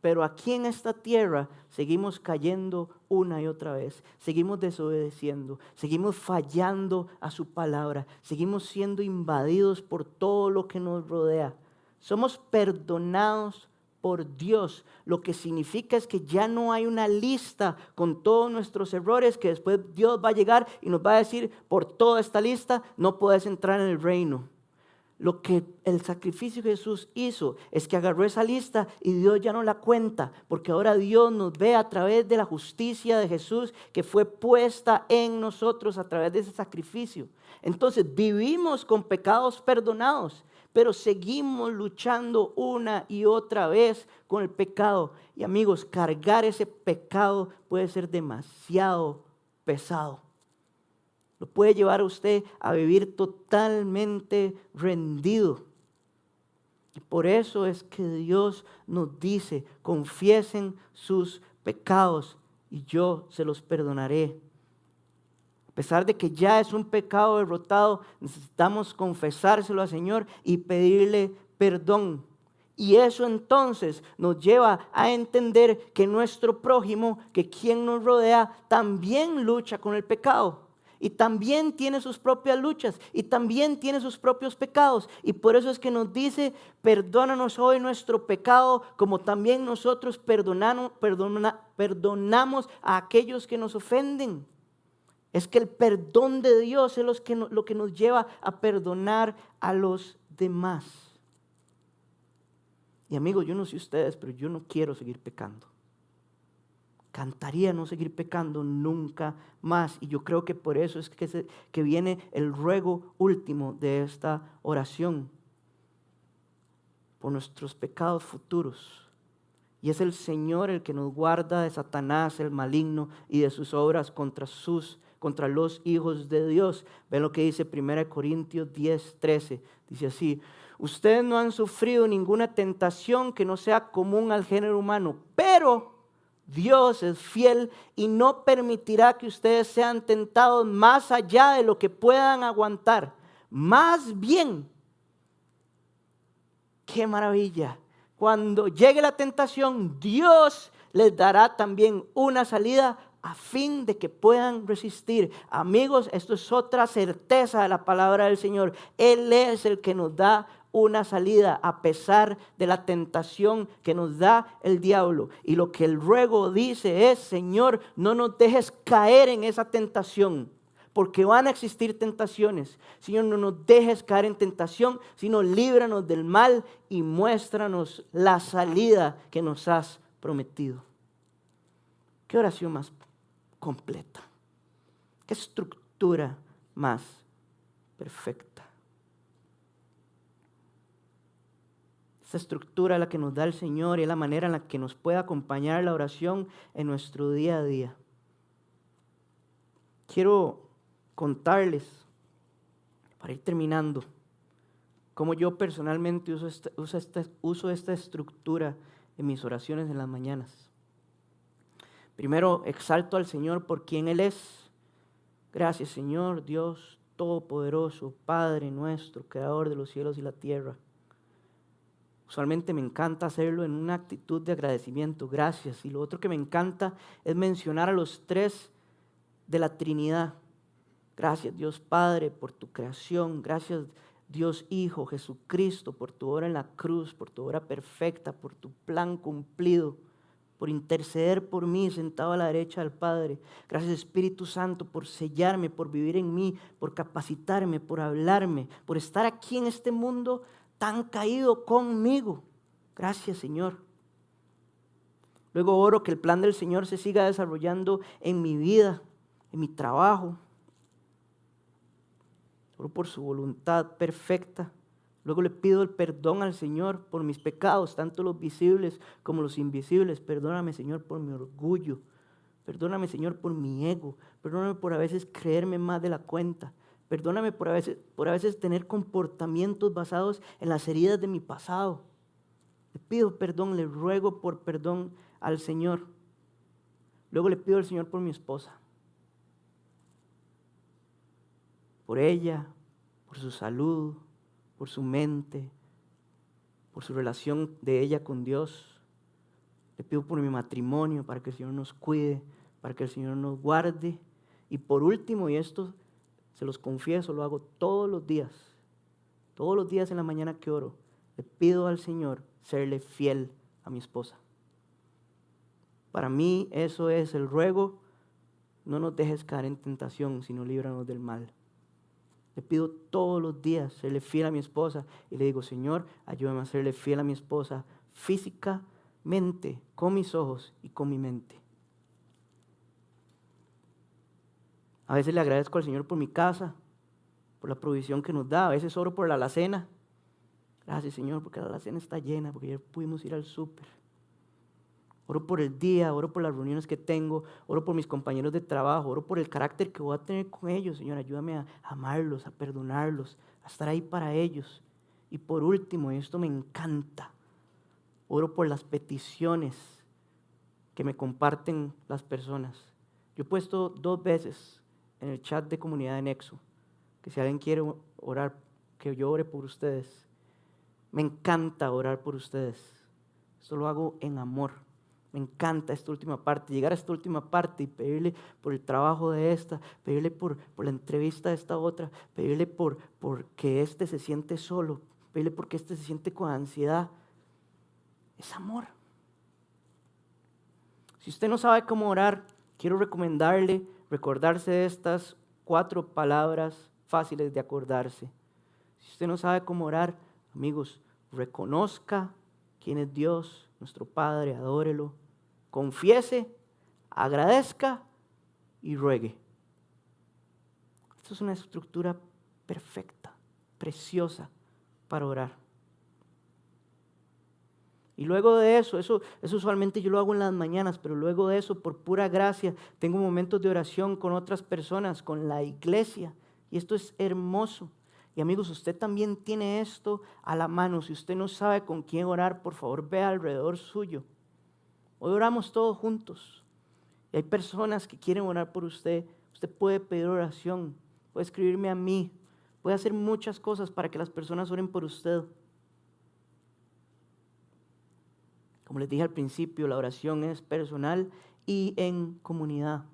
pero aquí en esta tierra seguimos cayendo una y otra vez. Seguimos desobedeciendo, seguimos fallando a su palabra, seguimos siendo invadidos por todo lo que nos rodea. Somos perdonados por Dios, lo que significa es que ya no hay una lista con todos nuestros errores que después Dios va a llegar y nos va a decir, por toda esta lista no puedes entrar en el reino. Lo que el sacrificio de Jesús hizo es que agarró esa lista y Dios ya no la cuenta, porque ahora Dios nos ve a través de la justicia de Jesús que fue puesta en nosotros a través de ese sacrificio. Entonces vivimos con pecados perdonados, pero seguimos luchando una y otra vez con el pecado. Y amigos, cargar ese pecado puede ser demasiado pesado. Lo puede llevar a usted a vivir totalmente rendido. Y por eso es que Dios nos dice, confiesen sus pecados y yo se los perdonaré. A pesar de que ya es un pecado derrotado, necesitamos confesárselo al Señor y pedirle perdón. Y eso entonces nos lleva a entender que nuestro prójimo, que quien nos rodea, también lucha con el pecado. Y también tiene sus propias luchas y también tiene sus propios pecados. Y por eso es que nos dice, perdónanos hoy nuestro pecado, como también nosotros perdonamos a aquellos que nos ofenden. Es que el perdón de Dios es lo que nos lleva a perdonar a los demás. Y amigos, yo no sé ustedes, pero yo no quiero seguir pecando. Cantaría no seguir pecando nunca más. Y yo creo que por eso es que viene el ruego último de esta oración. Por nuestros pecados futuros. Y es el Señor el que nos guarda de Satanás, el maligno, y de sus obras contra los hijos de Dios. Ven lo que dice 1 Corintios 10:13. Dice así: ustedes no han sufrido ninguna tentación que no sea común al género humano, pero Dios es fiel y no permitirá que ustedes sean tentados más allá de lo que puedan aguantar. Más bien, qué maravilla, cuando llegue la tentación, Dios les dará también una salida a fin de que puedan resistir. Amigos, esto es otra certeza de la palabra del Señor. Él es el que nos da una salida a pesar de la tentación que nos da el diablo. Y lo que el ruego dice es: Señor, no nos dejes caer en esa tentación, porque van a existir tentaciones. Señor, no nos dejes caer en tentación, sino líbranos del mal y muéstranos la salida que nos has prometido. Qué oración más completa. Qué estructura más perfecta. Esta estructura es la que nos da el Señor y es la manera en la que nos puede acompañar la oración en nuestro día a día. Quiero contarles, para ir terminando, cómo yo personalmente uso esta estructura en mis oraciones en las mañanas. Primero, exalto al Señor por quien Él es. Gracias, Señor, Dios Todopoderoso, Padre nuestro, Creador de los cielos y la tierra. Usualmente me encanta hacerlo en una actitud de agradecimiento, gracias. Y lo otro que me encanta es mencionar a los tres de la Trinidad. Gracias, Dios Padre, por tu creación. Gracias, Dios Hijo, Jesucristo, por tu obra en la cruz, por tu obra perfecta, por tu plan cumplido, por interceder por mí sentado a la derecha del Padre. Gracias, Espíritu Santo, por sellarme, por vivir en mí, por capacitarme, por hablarme, por estar aquí en este mundo tan caído conmigo. Gracias, Señor. Luego oro que el plan del Señor se siga desarrollando en mi vida, en mi trabajo. Oro por su voluntad perfecta. Luego le pido el perdón al Señor por mis pecados, tanto los visibles como los invisibles. Perdóname, Señor, por mi orgullo. Perdóname, Señor, por mi ego. Perdóname por a veces creerme más de la cuenta. Perdóname por a veces tener comportamientos basados en las heridas de mi pasado. Le pido perdón, le ruego por perdón al Señor. Luego le pido al Señor por mi esposa. Por ella, por su salud, por su mente, por su relación de ella con Dios. Le pido por mi matrimonio, para que el Señor nos cuide, para que el Señor nos guarde. Y por último, y esto se los confieso, lo hago todos los días en la mañana que oro, le pido al Señor serle fiel a mi esposa. Para mí eso es el ruego: no nos dejes caer en tentación, sino líbranos del mal. Le pido todos los días serle fiel a mi esposa y le digo: Señor, ayúdame a serle fiel a mi esposa físicamente, con mis ojos y con mi mente. A veces le agradezco al Señor por mi casa, por la provisión que nos da. A veces oro por la alacena. Gracias, Señor, porque la alacena está llena, porque ayer pudimos ir al súper. Oro por el día, oro por las reuniones que tengo, oro por mis compañeros de trabajo, oro por el carácter que voy a tener con ellos. Señor, ayúdame a amarlos, a perdonarlos, a estar ahí para ellos. Y por último, y esto me encanta, oro por las peticiones que me comparten las personas. Yo he puesto 2 veces en el chat de Comunidad de Nexo que si alguien quiere orar, que yo ore por ustedes. Me encanta orar por ustedes. Esto lo hago en amor. Me encanta esta última parte, llegar a esta última parte y pedirle por el trabajo de esta, pedirle por la entrevista de esta otra, pedirle por que este se siente solo, pedirle porque este se siente con ansiedad. Es amor. Si usted no sabe cómo orar, quiero recomendarle recordarse de estas 4 palabras fáciles de acordarse. Si usted no sabe cómo orar, amigos, reconozca quién es Dios, nuestro Padre, adórelo, confiese, agradezca y ruegue. Esto es una estructura perfecta, preciosa para orar. Y luego de eso usualmente yo lo hago en las mañanas, pero luego de eso, por pura gracia, tengo momentos de oración con otras personas, con la iglesia. Y esto es hermoso. Y amigos, usted también tiene esto a la mano. Si usted no sabe con quién orar, por favor, vea alrededor suyo. Hoy oramos todos juntos. Y hay personas que quieren orar por usted. Usted puede pedir oración, puede escribirme a mí, puede hacer muchas cosas para que las personas oren por usted. Como les dije al principio, la oración es personal y en comunidad.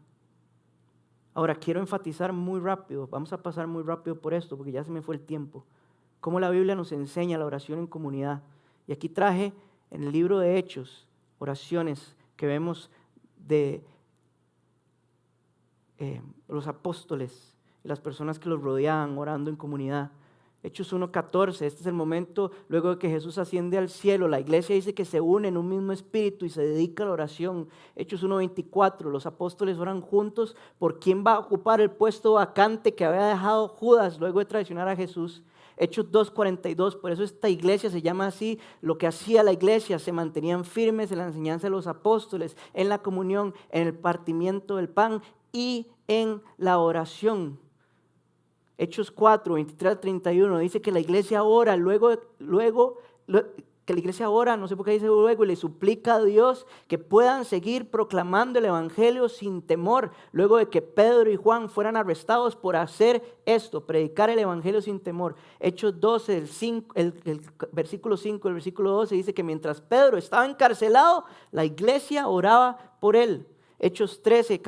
Ahora, quiero enfatizar muy rápido, vamos a pasar muy rápido por esto, porque ya se me fue el tiempo, cómo la Biblia nos enseña la oración en comunidad. Y aquí traje en el libro de Hechos, oraciones que vemos de los apóstoles y las personas que los rodeaban orando en comunidad. Hechos 1:14, este es el momento luego de que Jesús asciende al cielo. La iglesia dice que se une en un mismo espíritu y se dedica a la oración. Hechos 1:24, los apóstoles oran juntos por quién va a ocupar el puesto vacante que había dejado Judas luego de traicionar a Jesús. Hechos 2:42, por eso esta iglesia se llama así. Lo que hacía la iglesia, se mantenían firmes en la enseñanza de los apóstoles, en la comunión, en el partimiento del pan y en la oración. Hechos 4, 23-31 dice que la iglesia ora, que la iglesia ora, no sé por qué dice luego, y le suplica a Dios que puedan seguir proclamando el evangelio sin temor, luego de que Pedro y Juan fueran arrestados por hacer esto, predicar el evangelio sin temor. Hechos 12, el versículo 5, el versículo 12 dice que mientras Pedro estaba encarcelado, la iglesia oraba por él. Hechos 13,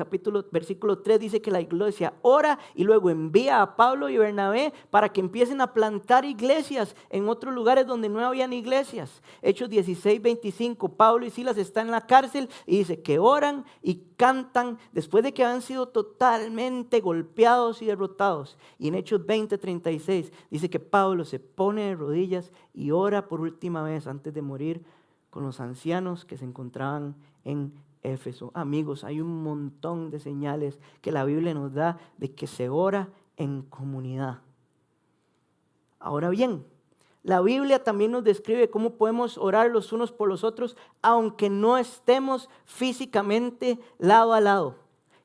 versículo 3 dice que la iglesia ora y luego envía a Pablo y Bernabé para que empiecen a plantar iglesias en otros lugares donde no habían iglesias. Hechos 16, 25, Pablo y Silas están en la cárcel y dice que oran y cantan después de que han sido totalmente golpeados y derrotados. Y en Hechos 20, 36 dice que Pablo se pone de rodillas y ora por última vez antes de morir con los ancianos que se encontraban en Éfeso. Amigos, hay un montón de señales que la Biblia nos da de que se ora en comunidad. Ahora bien, la Biblia también nos describe cómo podemos orar los unos por los otros, aunque no estemos físicamente lado a lado.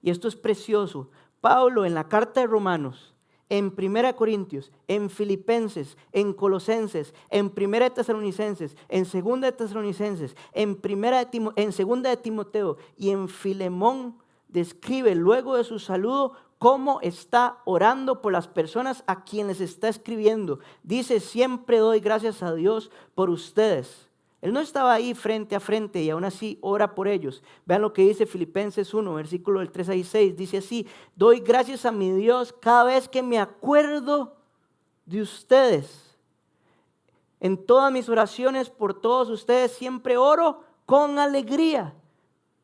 Y esto es precioso. Pablo en la carta de Romanos, en 1 Corintios, en Filipenses, en Colosenses, en 1 Tesalonicenses, en 2 Tesalonicenses, en 2 Timoteo y en Filemón, describe luego de su saludo cómo está orando por las personas a quienes está escribiendo. Dice, siempre doy gracias a Dios por ustedes. Él no estaba ahí frente a frente y aún así ora por ellos. Vean lo que dice Filipenses 1, versículo del 3 al 6. Dice así, doy gracias a mi Dios cada vez que me acuerdo de ustedes. En todas mis oraciones por todos ustedes siempre oro con alegría,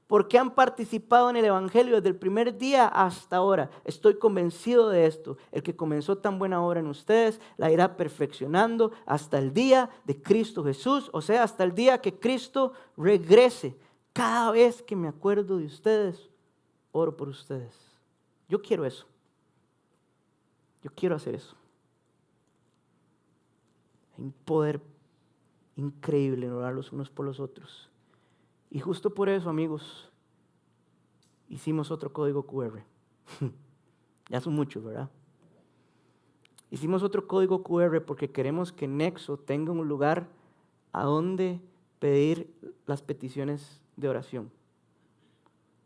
porque han participado en el evangelio desde el primer día hasta ahora. Estoy convencido de esto. El que comenzó tan buena obra en ustedes la irá perfeccionando hasta el día de Cristo Jesús, o sea, hasta el día que Cristo regrese. Cada vez que me acuerdo de ustedes, oro por ustedes. Yo quiero eso. Yo quiero hacer eso. Hay un poder increíble en orar los unos por los otros. Y justo por eso, amigos, hicimos otro código QR. Ya son muchos, ¿verdad? Hicimos otro código QR porque queremos que Nexo tenga un lugar a donde pedir las peticiones de oración.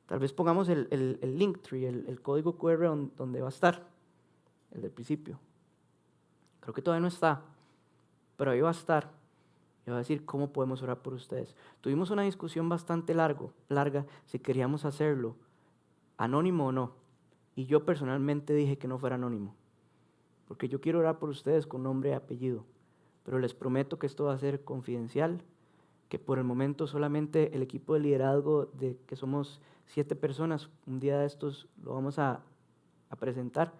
Tal vez pongamos el Linktree, el código QR donde va a estar, el del principio. Creo que todavía no está, pero ahí va a estar. Y va a decir cómo podemos orar por ustedes. Tuvimos una discusión bastante larga si queríamos hacerlo anónimo o no. Y yo personalmente dije que no fuera anónimo, porque yo quiero orar por ustedes con nombre y apellido. Pero les prometo que esto va a ser confidencial, que por el momento solamente el equipo de liderazgo, de que somos 7 personas, un día de estos lo vamos a presentar.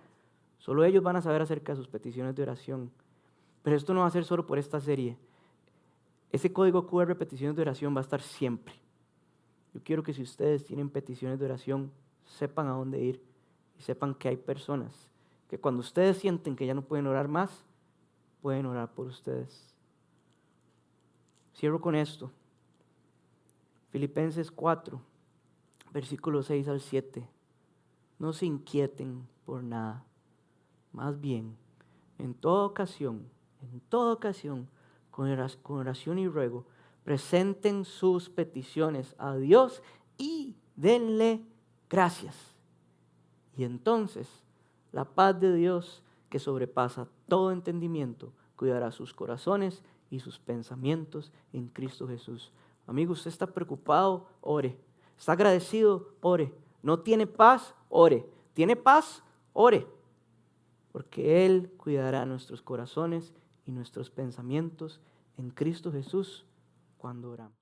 Solo ellos van a saber acerca de sus peticiones de oración. Pero esto no va a ser solo por esta serie. Ese código QR peticiones de oración va a estar siempre. Yo quiero que si ustedes tienen peticiones de oración, sepan a dónde ir y sepan que hay personas que cuando ustedes sienten que ya no pueden orar más, pueden orar por ustedes. Cierro con esto. Filipenses 4, versículos 6 al 7. No se inquieten por nada. Más bien, en toda ocasión, con oración y ruego, presenten sus peticiones a Dios y denle gracias. Y entonces, la paz de Dios, que sobrepasa todo entendimiento, cuidará sus corazones y sus pensamientos en Cristo Jesús. Amigo, usted está preocupado, ore. Está agradecido, ore. No tiene paz, ore. ¿Tiene paz? Ore. Porque Él cuidará nuestros corazones y nuestros pensamientos en Cristo Jesús cuando oramos.